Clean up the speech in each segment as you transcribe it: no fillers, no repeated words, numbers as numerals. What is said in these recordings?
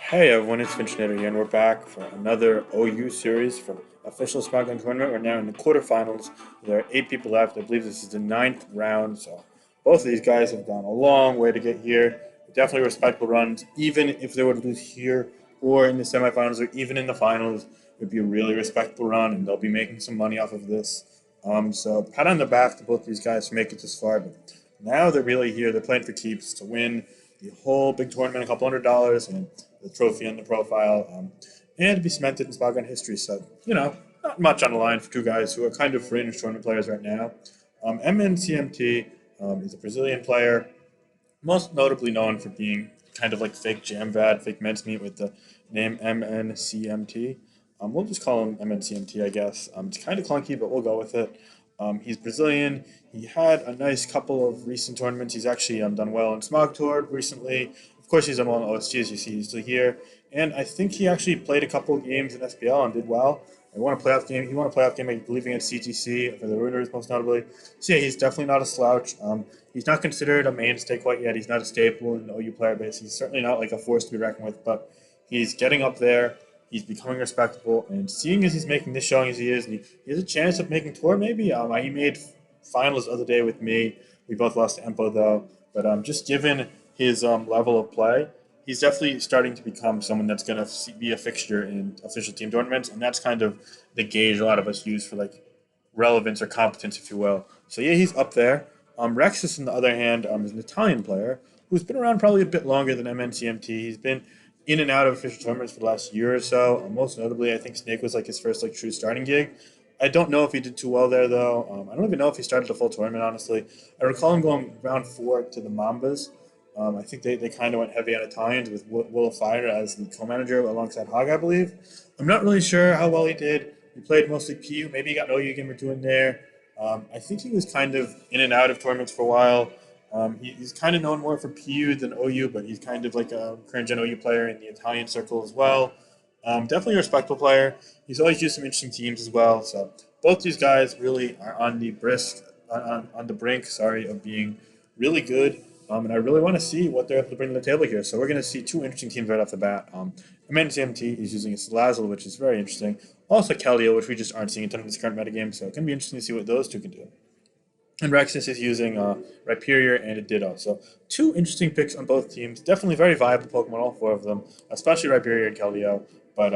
Hey everyone, it's Finchinator here, and we're back for another OU series for official Smackdown tournament. We're now in the quarterfinals. There are 8 people left. I believe this is the ninth round, so both of these guys have gone a long way to get here. Definitely respectable runs, even if they were to lose here or in the semifinals or even in the finals. It would be a really respectable run, and they'll be making some money off of this. So pat on the back to both these guys for making it this far. But now they're really here. They're playing for keeps to win the whole big tournament, a couple $100, and the trophy on the profile, and to be cemented in Sparkgun history. So, not much on the line for two guys who are kind of fringe tournament players right now. mncmt is a Brazilian player, most notably known for being kind of like fake Jamvad, fake men's meat with the name mncmt. We'll just call him mncmt, I guess. It's kind of clunky, but we'll go with it. He's Brazilian. He had a nice couple of recent tournaments. He's actually done well in Smog Tour recently. Of course, he's done well in OST, as you see. He's still here. And I think he actually played a couple of games in SPL and did well. He won a playoff game. He won a playoff game, I believe, against CTC for the Ruiners, most notably. So yeah, he's definitely not a slouch. He's not considered a mainstay quite yet. He's not a staple in the OU player base. He's certainly not like a force to be reckoned with, but he's getting up there. He's becoming respectable, and seeing as he's making this showing as he is, and he has a chance of making tour maybe. He made finals the other day with me. We both lost to Empo though, but just given his level of play, he's definitely starting to become someone that's going to be a fixture in official team tournaments, and that's kind of the gauge a lot of us use for like relevance or competence, if you will. So yeah, he's up there. Rexus, on the other hand, is an Italian player who's been around probably a bit longer than mncmt. He's been in and out of official tournaments for the last year or so. Most notably, I think Snake was like his first like true starting gig. I don't know if he did too well there though. I don't even know if he started the full tournament. Honestly, I recall him going round 4 to the Mambas. I think they kind of went heavy on Italians with Will of Fire as the co-manager alongside Hog, I believe. I'm not really sure how well he did. He played mostly PU. Maybe he got an OU game or two in there. I think he was kind of in and out of tournaments for a while. He's kind of known more for PU than OU, but he's kind of like a current gen OU player in the Italian circle as well. Definitely a respectable player. He's always used some interesting teams as well. So both these guys really are on the on the brink, sorry, of being really good. And I really want to see what they're able to bring to the table here. So we're going to see two interesting teams right off the bat. MNCMT is using a Salazzle, which is very interesting. Also Keldeo, which we just aren't seeing in this current metagame. So it's going to be interesting to see what those two can do. And Rexus is using Rhyperior and a Ditto. So two interesting picks on both teams. Definitely very viable Pokemon, all four of them, especially Rhyperior and Keldeo. But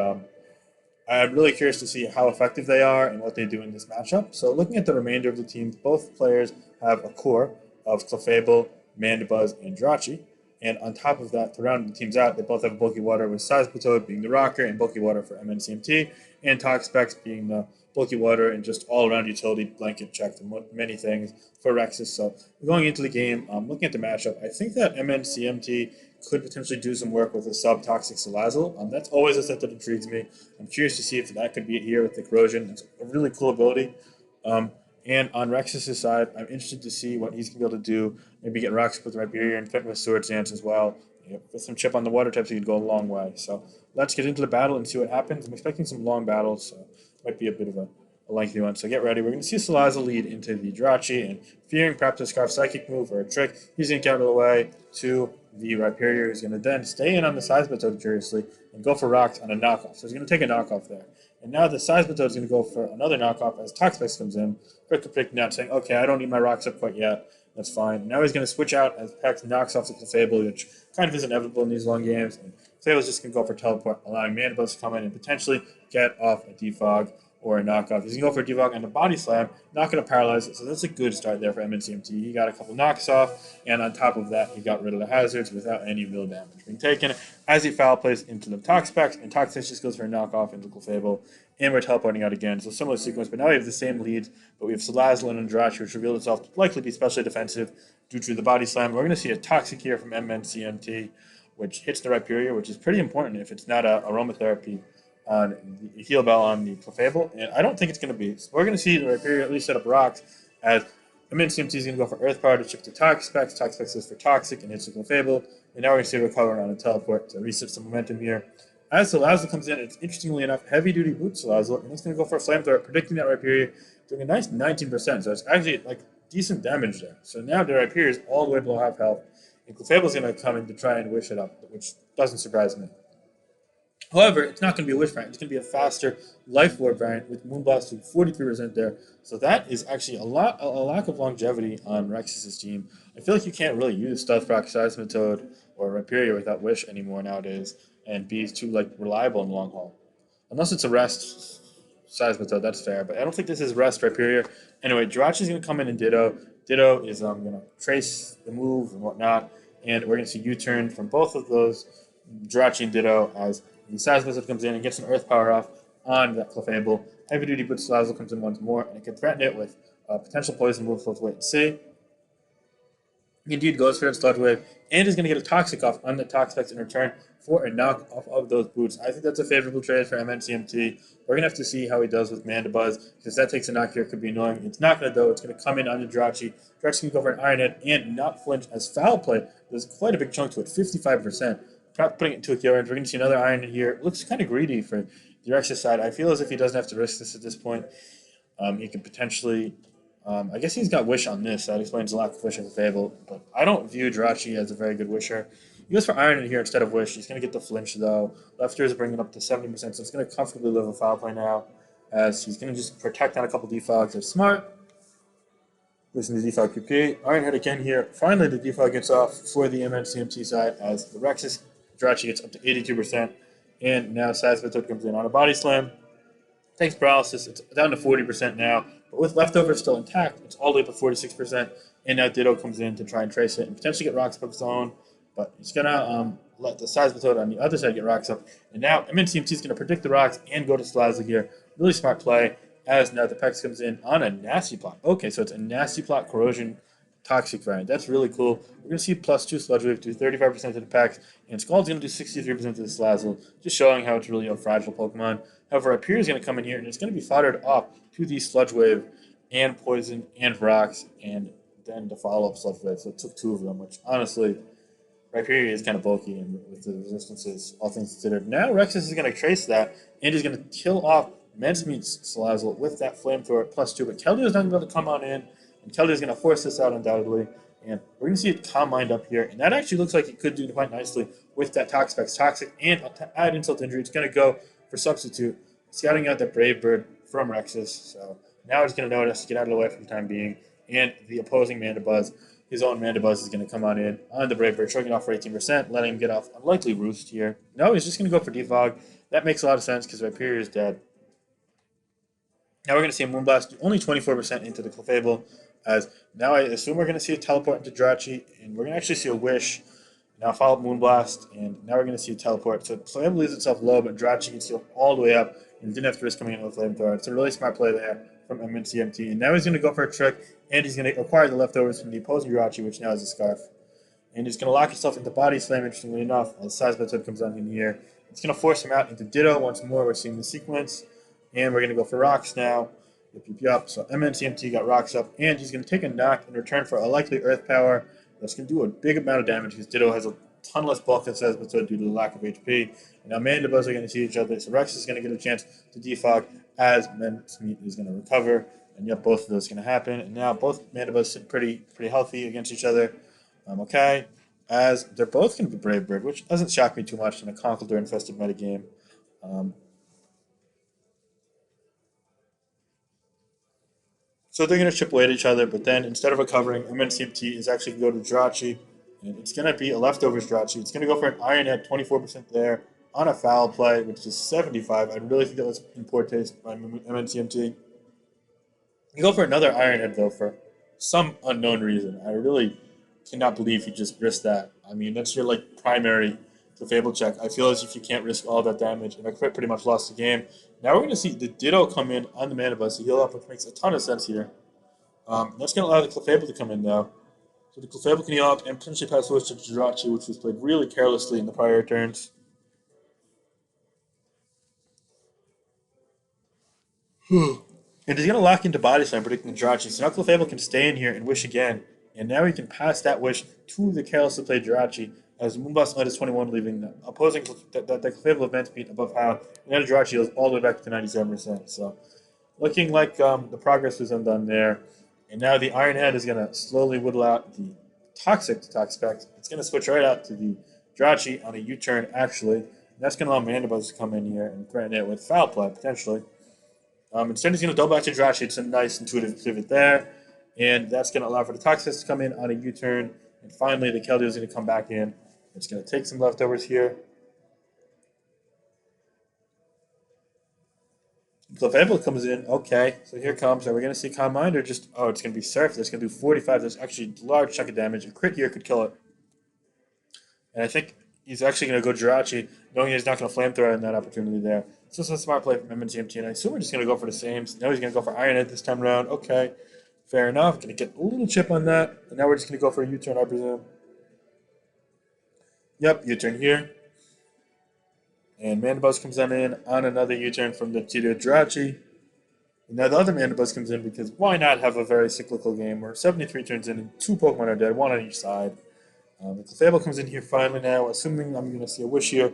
I'm really curious to see how effective they are and what they do in this matchup. So looking at the remainder of the teams, both players have a core of Clefable, Mandibuzz, and Jirachi. And on top of that, to round the teams out, they both have Bulky Water with Seismitoad being the rocker and Bulky Water for MNCMT, and Toxapex being the Bulky Water and just all-around utility blanket check to many things for Rexus. So going into the game, looking at the matchup, I think that MNCMT could potentially do some work with a sub-toxic Salazzle. That's always a set that intrigues me. I'm curious to see if that could be it here with the Corrosion. It's a really cool ability. And on Rexus' side, I'm interested to see what he's going to be able to do. Maybe get rocks with Rhyperior and fit with Swords Dance as well. With some chip on the water types, he could go a long way. So let's get into the battle and see what happens. I'm expecting some long battles, so it might be a bit of a lengthy one. So get ready. We're going to see Salazzle lead into the Jirachi, and fearing perhaps a Scarf Psychic move or a trick, he's going to get out of the way to the Rhyperior, who's going to then stay in on the Seismitoad curiously and go for rocks on a knockoff. So he's going to take a knockoff there. And now the Seismitoad is going to go for another knockoff as Toxapex comes in. Quick predicting out, saying, okay, I don't need my rocks up quite yet. That's fine. Now he's going to switch out as Pex knocks off the Clefable, which kind of is inevitable in these long games. And Clefable's just going to go for Teleport, allowing Mandibuzz to come in and potentially get off a Defog or a knockoff. He's going to go for a Defog and a Body Slam, not going to paralyze it. So that's a good start there for MNCMT. He got a couple knocks off, and on top of that, he got rid of the hazards without any real damage being taken. As he foul plays into the Toxapex, and Toxapex just goes for a knockoff into Clefable, and we're teleporting out again. So similar sequence, but now we have the same leads, but we have Salazzle and Jirachi, which revealed itself to likely be specially defensive due to the Body Slam. We're going to see a Toxic here from MNCMT, which hits the Rhyperior, which is pretty important if it's not a aromatherapy on the Heal Bell on the Clefable, and I don't think it's going to be. So we're going to see the Rhyperior at least set up rocks, as MNCMT is going to go for Earth Power to shift to Toxapex. Toxapex is for Toxic and hits the Clefable, and now we're going to see a recover on a Teleport to reset some momentum here. As Salazzle comes in, it's interestingly enough heavy-duty boot Salazzle, and it's going to go for a Flamethrower, predicting that Rhyperior, doing a nice 19%, so it's actually like decent damage there. So now the Rhyperior is all the way below half health, and Clefable's going to come in to try and wish it up, which doesn't surprise me. However, it's not going to be a Wish variant. It's going to be a faster Life Orb variant with Moonblast to 43% there. So that is actually a lack of longevity on Rexus's team. I feel like you can't really use Stealth Rock, Seismitoad, or Rhyperior without Wish anymore nowadays, and be too reliable in the long haul. Unless it's a rest Seismitoad, that's fair. But I don't think this is rest Rhyperior. Anyway, Jirachi's going to come in and Ditto. Ditto is going to trace the move and whatnot, and we're going to see U-turn from both of those, Jirachi and Ditto, as the Seismitoad comes in and gets an Earth Power off on that Clefable. Heavy Duty Boots Salazzle comes in once more, and it can threaten it with potential poison move. So let's wait and see. He indeed goes for it, Sludge Wave, and is going to get a Toxic off on the Toxapex in return for a knock off of those boots. I think that's a favorable trade for mncmt. We're going to have to see how he does with Mandibuzz, because that takes a knock here. It could be annoying. It's not going to, though. It's going to come in on the Jirachi. Jirachi can go for an Iron Head and not flinch as Foul Play. There's quite a big chunk to it, 55%. Putting it into a kill range. We're going to see another Iron Head here. It looks kind of greedy for the Rexus side. I feel as if he doesn't have to risk this at this point. He could potentially I guess he's got Wish on this. That explains the lack of Wish in the Fable. But I don't view Jirachi as a very good Wisher. He goes for Iron in here instead of Wish. He's going to get the flinch, though. Left ear is bringing up to 70%, so it's going to comfortably live a Foul Play now. As he's going to just protect on a couple defogs. They're smart. Listen to defog QP. Iron Head again here. Finally, the defog gets off for the MNCMT side as the Rexus Jirachi gets up to 82%. And now Seismitoad comes in on a Body Slam. Takes Paralysis. It's down to 40% now. But with Leftovers still intact, it's all the way up to 46%. And now Ditto comes in to try and trace it and potentially get Rocks up of his own. But he's going to let the Seismitoad on the other side get Rocks up. And now MNCMT is going to predict the Rocks and go to Salazzle here. Really smart play. As now the Pex comes in on a Nasty Plot. Okay, so it's a Nasty Plot Corrosion Toxic variant. That's really cool. We're going to see +2 Sludge Wave do 35% to the Pex, and Scald's going to do 63% to the Salazzle, just showing how it's really a fragile Pokemon. However, Appear is going to come in here, and it's going to be foddered up to the Sludge Wave and Poison and Rocks, and then the follow-up Sludge Wave. So it took 2 of them, which honestly, Rhyperior is kind of bulky and with the resistances, all things considered. Now Rexus is going to trace that, and he's going to kill off Mincemeat's Salazzle with that Flamethrower +2. But Keldeo is not going to be able to come on in, and Keldeo is going to force this out undoubtedly. And we're going to see it Calm Mind up here, and that actually looks like it could do quite nicely with that Toxapex Toxic. And to add insult to injury, it's going to go for Substitute, scouting out that Brave Bird from Rexus. So now it's going to notice, get out of the way for the time being, and the opposing Mandibuzz. His own Mandibuzz is going to come on in on the Brave Bird, showing it off for 18%, letting him get off unlikely Roost here. No, he's just going to go for Defog. That makes a lot of sense because Rhyperior is dead. Now we're going to see a Moonblast do only 24% into the Clefable, as now I assume we're going to see a Teleport into Jirachi, and we're going to actually see a Wish. Now follow up Moonblast, and now we're going to see a Teleport. So Clefable leaves itself low, but Jirachi can steal all the way up, and didn't have to risk coming in with a Flamethrower. It's a really smart play there from MNCMT. And now he's going to go for a trick, and he's going to acquire the leftovers from the opposing Jirachi, which now has a Scarf. And he's going to lock himself into Body Slam, interestingly enough, as Seismitoad comes down in the air. It's going to force him out into Ditto once more. We're seeing the sequence. And we're going to go for Rocks now. Yup. So MNCMT got Rocks up, and he's going to take a knock in return for a likely Earth Power. That's going to do a big amount of damage because Ditto has a ton less bulk than Seismitoad due to the lack of HP. And now Mandibuzz are going to see each other. So Rex is going to get a chance to defog as Mincemeat is going to recover. And yep, both of those are going to happen. And now both Mandibuzz sit pretty healthy against each other. Okay. As they're both going to be Brave Bird, which doesn't shock me too much in a Conkeldurr-infested metagame. So they're going to chip away at each other, but then instead of recovering, MNCMT is actually going to go to Jirachi, and it's going to be a leftovers Jirachi. It's going to go for an Iron Head, 24% there, on a Foul Play, which is 75. I really think that was in poor taste by MNCMT. You go for another Iron Head, though, for some unknown reason. I really cannot believe he just risked that. I mean, that's your primary Fable check. I feel as if you can't risk all that damage, and I pretty much lost the game. Now we're going to see the Ditto come in on the Mandibuzz to heal up, which makes a ton of sense here. That's going to allow the Clefable to come in now. So the Clefable can heal up and potentially pass Wish to Jirachi, which was played really carelessly in the prior turns. And he's going to lock into Body Slam, predicting Jirachi. So now Clefable can stay in here and Wish again. And now he can pass that Wish to the carelessly played Jirachi, as Moonblast led is 21, leaving the opposing the Clefable of Mincemeat above how. And then Jirachi goes all the way back to 97%. So looking like the progress was undone there. And now the Iron Head is going to slowly whittle out the Toxic to Toxapex. It's going to switch right out to the Jirachi on a U-turn, actually. That's going to allow Mandibuzz to come in here and threaten it with foul play, potentially. Instead, he's going to double back to Jirachi. It's a nice intuitive pivot there. And that's going to allow for the Toxis to come in on a U-turn. And finally, the Keldeo is going to come back in. It's going to take some leftovers here. Clefable comes in. Okay, so here comes. Are we going to see Calm Mind or just... Oh, it's going to be Surf. That's going to do 45. That's actually a large chunk of damage. A crit here could kill it. And I think he's actually going to go Jirachi, knowing he's not going to Flamethrower in that opportunity there. So it's a smart play from mncmt, and I assume we're just going to go for the same. So now he's going to go for Iron Head this time around. Okay, fair enough. Going to get a little chip on that. And now we're just going to go for a U-turn, I presume. Yep, U-turn here. And Mandibuzz comes on in on another U-turn from the Tito Jirachi. And now the other Mandibuzz comes in because why not have a very cyclical game where 73 turns in and 2 Pokemon are dead, 1 on each side. The Clefable comes in here finally now, assuming I'm going to see a Wish here.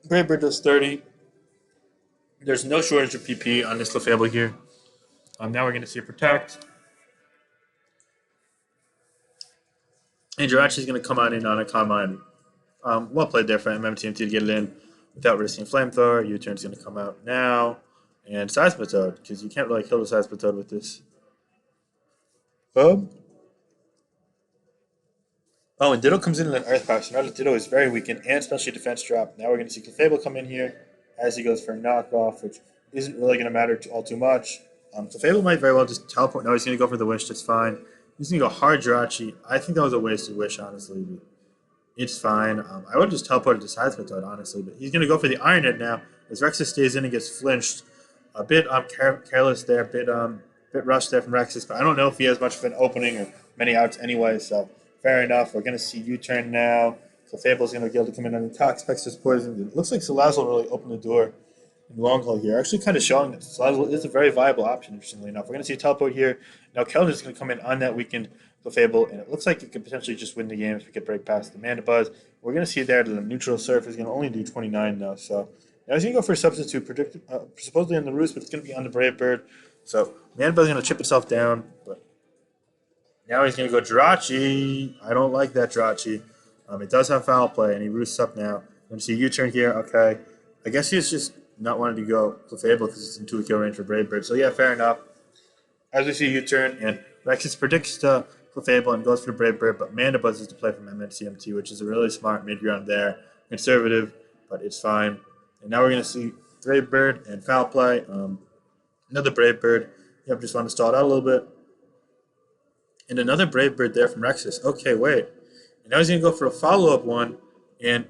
Brave Bird does 30. There's no shortage of PP on this Clefable here. Now we're going to see a Protect. And Jirachi's going to come on in on a Calm Mind. Well played there for mncmt to get it in without risking Flamethrower. U-turn's going to come out now. And Seismitoad, because you can't really kill the Seismitoad with this. Oh, and Ditto comes in an Earth Power, so now that Ditto is very weakened, and especially defense drop. Now we're going to see Clefable come in here as he goes for a knockoff, which isn't really going to matter all too much. Clefable might very well just teleport. No, he's going to go for the Wish, that's fine. He's going to go hard Jirachi. I think that was a wasted Wish, honestly. But it's fine. I would have just teleported to Seismitoad, honestly. But he's going to go for the Iron Head now, as Rexus stays in and gets flinched. A bit careless there, bit rushed there from Rexus, but I don't know if he has much of an opening or many outs anyway, so fair enough. We're going to see U-turn now. Clefable's going to be able to come in on the Tox, Pexus Poison. It looks like Salazzle really opened the door in long haul here. Actually kind of showing that Salazzle is a very viable option, interestingly enough. We're going to see a teleport here. Now Keldeo is going to come in on that weakened Clefable, and it looks like it could potentially just win the game if we could break past the Mandibuzz. We're going to see there that the neutral surf is going to only do 29 though, so now he's going to go for a substitute, supposedly on the Roost, but it's going to be on the Brave Bird. So Mandibuzz is going to chip itself down, but now he's going to go Jirachi. I don't like that Jirachi. It does have foul play, and he roosts up now. I'm going to see U-turn here. Okay. I guess he's just not wanting to go Clefable because it's into a kill range for Brave Bird. So, yeah, fair enough. As we see U-turn, and Rexus predicts to Clefable and goes for Brave Bird, but Mandibuzz is to play from mncmt, which is a really smart mid-ground there. Conservative, but it's fine. And now we're going to see Brave Bird and foul play. Another Brave Bird. Yep, just want to stall it out a little bit. And another Brave Bird there from Rexus. Okay, wait. And now he's going to go for a follow-up one. And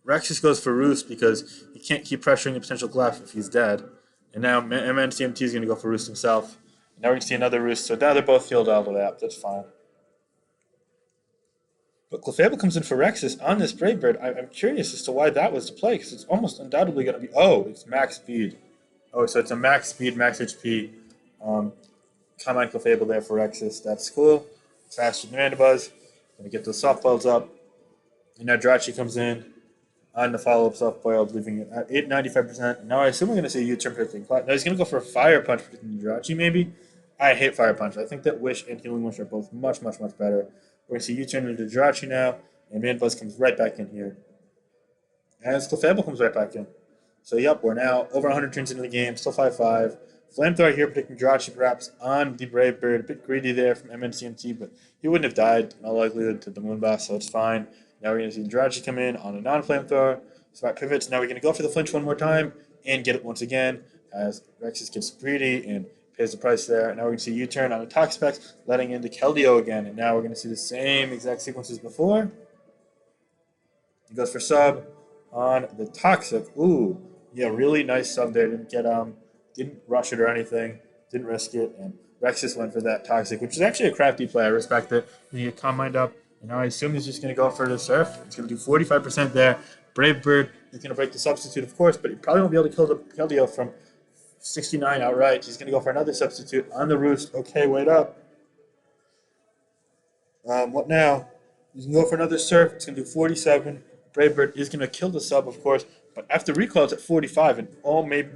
Rexus goes for Roost because he can't keep pressuring the potential Clef if he's dead. And now mncmt is going to go for Roost himself. And now we're going to see another Roost. So now they're both healed all the way up. That's fine. But Clefable comes in for Rexus on this Brave Bird. I'm curious as to why that was the play, because it's almost undoubtedly going to be... Oh, it's max speed. Oh, so it's a max speed, max HP. Come on, Clefable there for Rexus. That's cool. Faster than Mandibuzz. Going to get those softballs up. And now Jirachi comes in on the follow-up softball, leaving it at 95%. Now I assume we're going to see a U-turn predicting. Now he's going to go for a Fire Punch predicting Jirachi, maybe? I hate Fire Punch. I think that Wish and Healing Wish are both much, much, much better. We're going to see U-turn into Jirachi now, and Mandibuzz comes right back in here. As Clefable comes right back in. So, yep, we're now over 100 turns into the game, still 5-5. Flamethrower here predicting Jirachi perhaps on the Brave Bird. A bit greedy there from mncmt, but he wouldn't have died in all likelihood to the Moonboss, so it's fine. Now we're going to see Jirachi come in on a non-Flamethrower. Smart pivots. Now we're going to go for the flinch one more time and get it once again as Rexus gets greedy and pays the price there. And now we're going to see U-turn on the Toxapex, letting into Keldeo again. And now we're going to see the same exact sequence as before. He goes for sub on the Toxic. Ooh, yeah, really nice sub there. Didn't rush it or anything. Didn't risk it. And Rexus went for that Toxic, which is actually a crafty play. I respect it. Then you get Calm Mind up. And now I assume he's just going to go for the Surf. It's going to do 45% there. Brave Bird is going to break the substitute, of course, but he probably won't be able to kill the Keldeo from 69 outright. He's going to go for another substitute on the Roost. Okay, wait up. What now? He's going to go for another Surf. It's going to do 47. Brave Bird is going to kill the sub, of course, but after recoil, it's at 45. And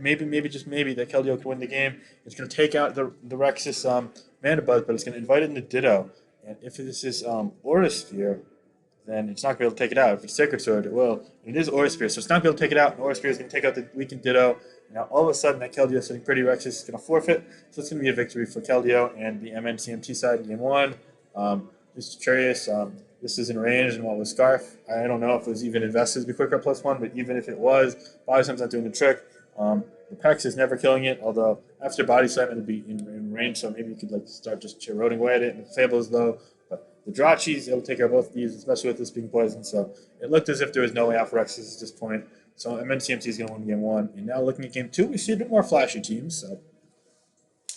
maybe, just maybe, that Keldeo can win the game. It's going to take out the Rexus Mandibuzz, but it's going to invite in the Ditto. And if this is Aura Sphere, then it's not going to be able to take it out. If it's Sacred Sword, it will. And it is Aura Spear, so it's not going to be able to take it out. And Aura Spear is going to take out the weakened Ditto. Now, all of a sudden, that Keldeo sitting pretty, Rexus is going to forfeit. So it's going to be a victory for Keldeo and the MNCMT side in game one. Just curious, this is in range and what was Scarf. I don't know if it was even invested to be Quick Art +1, but even if it was, Body Slam's not doing the trick. The Pex is never killing it, although after Body Slam it'll be in range, so maybe you could start just eroding away at it. And the Fable is low, but the Drachi's able to take care of both of these, especially with this being poisoned. So it looked as if there was no way out for Rexus at this point. So MNCMT is going to win game one. And now looking at game two, we see a bit more flashy teams. So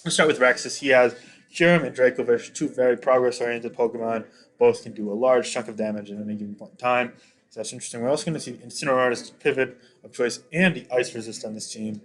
let's start with Rexus. He has Kyurem and Dracovish, two very progress-oriented Pokemon. Both can do a large chunk of damage at any given point in time. So that's interesting. We're also going to see Incineroar as pivot of choice and the Ice Resist on this team,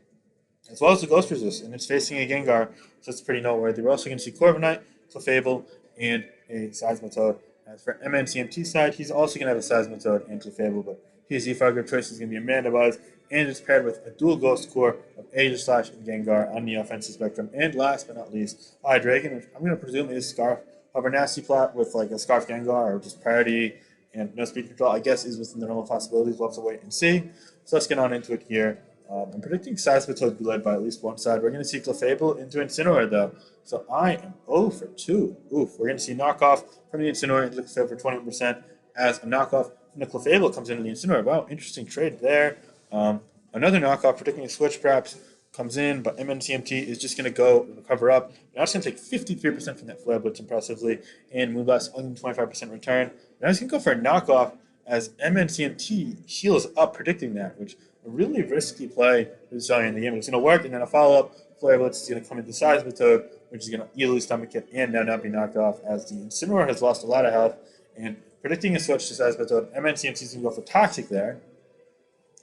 as well as the Ghost Resist, and it's facing a Gengar, so it's pretty noteworthy. We're also going to see Corviknight, Clefable, and a Seismitoad. As for MNCMT side, he's also going to have a Seismitoad and Clefable, but his Eefog of choice is going to be a Mandibuzz, and it's paired with a dual Ghost Core of Aegislash and Gengar on the offensive spectrum. And last but not least, Hydreigon, which I'm going to presume is Scarf. However, Nasty Plot with a Scarf Gengar or just Parity and no speed control, I guess, is within the normal possibilities. We'll have to wait and see. So let's get on into it here. I'm predicting Seismitoad to be led by at least one side. We're going to see Clefable into Incineroar, though. So I am 0 for 2. Oof. We're going to see knockoff from the Incineroar into the Clefable for 21%, as a knockoff from the Clefable comes into the Incineroar. Wow, interesting trade there. Another knockoff, predicting a switch perhaps, comes in, but MNCMT is just going to go recover up. Now it's going to take 53% from that Flare Blitz impressively, and Moonblast only 25% return. Now he's going to go for a knockoff as MNCMT heals up, predicting that, which a really risky play is showing in the game. It's going to work, and then a follow-up Flare Blitz is going to come into Seismitoad, which is going to easily stomach it and now not be knocked off, as the Incineroar has lost a lot of health. And predicting a switch to Seismitoad, MNCMT is going to go for Toxic there,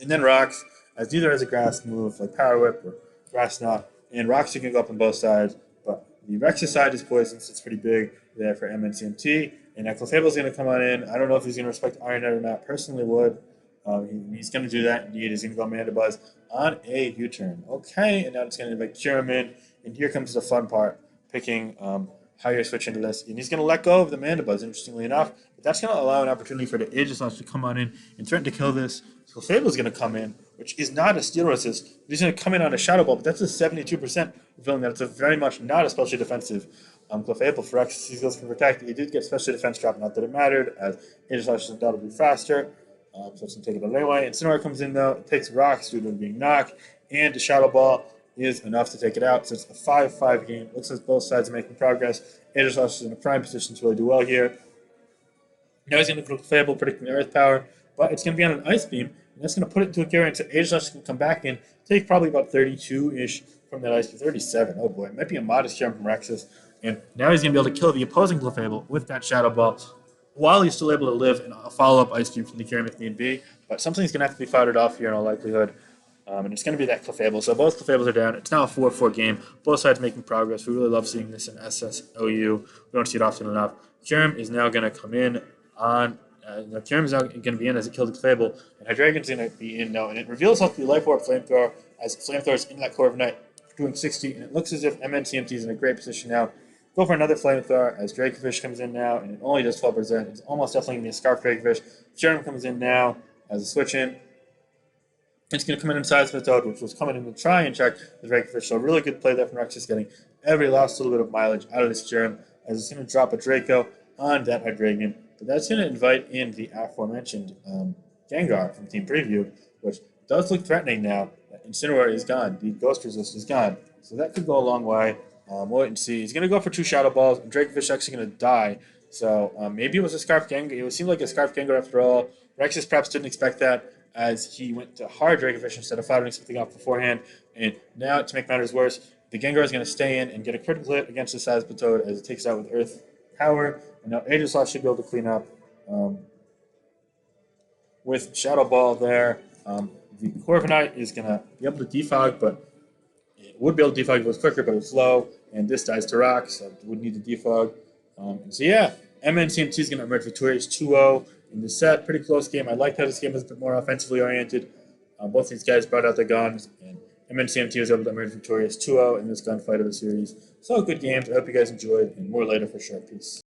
and then Rocks, as neither has a grass move like Power Whip or Grass Knot, and Rocks can go up on both sides, but the Rexus side is poisoned, so it's pretty big there for MNCMT. And Clefable is going to come on in. I don't know if he's going to respect Iron Head or not. Personally, would. He's going to do that. Indeed, he's going to go Mandibuzz on a U-turn. Okay, and now it's going to invite Kyurem in. And here comes the fun part, picking how you're switching to this. And he's going to let go of the Mandibuzz, interestingly enough. But that's going to allow an opportunity for the Aegislash to come on in and threaten to kill this. So Clefable is going to come in, which is not a Steel Resist. He's going to come in on a Shadow Ball, but that's a 72% feeling that it's a very much not especially defensive. Clefable for Rexus, he goes for Protect. He did get Special Defense drop, not that it mattered, as Aegislash is undoubtedly faster. So it's going to take it away. Incineroar comes in, though. It takes Rocks due to it being knocked, and the Shadow Ball is enough to take it out. So it's a 5-5 game. Looks like both sides are making progress. Aegislash is in a prime position to really do well here. Now he's going to go Clefable, predicting the Earth Power, but it's going to be on an Ice Beam, and that's going to put it into a carry. So Aegislash is going to come back in, take probably about 32-ish from that Ice Beam. 37. Oh boy, it might be a modest jump from Rexus. And now he's going to be able to kill the opposing Clefable with that Shadow Ball, while he's still able to live in a follow-up Ice Beam from the Kyurem if need be. But something's going to have to be fired off here in all likelihood. And it's going to be that Clefable. So both Clefables are down. It's now a 4-4 game. Both sides making progress. We really love seeing this in SSOU. We don't see it often enough. Kyurem is now going to come in on... Kyurem is now going to be in as it killed the Clefable. And Hydreigon's going to be in now. And it reveals itself to be Life Orb Flamethrower, as Flamethrower is in that Corviknight doing 60. And it looks as if MNCMT is in a great position now. Go for another Flamethrower as Dracovish comes in now, and it only does 12%. It's almost definitely going to be a Scarf Dracovish. Kyurem comes in now as a switch-in. It's going to come in Seismitoad, which was coming in to try and check the Dracovish. So a really good play there from Rexus, getting every last little bit of mileage out of this Kyurem, as it's going to drop a Draco on that Hydreigon. But that's going to invite in the aforementioned Gengar from Team Preview, which does look threatening now. Incineroar is gone. The Ghost Resist is gone. So that could go a long way. We'll wait and see. He's going to go for 2 Shadow Balls, and Dracovish actually going to die. So maybe it was a Scarf Gengar. It seemed like a Scarf Gengar after all. Rexus perhaps didn't expect that, as he went to hard Dracovish instead of firing something off beforehand. And now, to make matters worse, the Gengar is going to stay in and get a critical hit against the Seismitoad as it takes it out with Earth Power. And now Aegislash should be able to clean up with Shadow Ball there. The Corviknight is going to be able to defog, but it would be able to defog if it was quicker, but it's slow. And this dies to Rock, so it would need to defog. So yeah, MNCMT is going to emerge victorious 2-0 in this set. Pretty close game. I like how this game was a bit more offensively oriented. Both these guys brought out their guns, and MNCMT was able to emerge victorious 2-0 in this gunfight of the series. So good games. I hope you guys enjoyed, and more later for sure. Peace.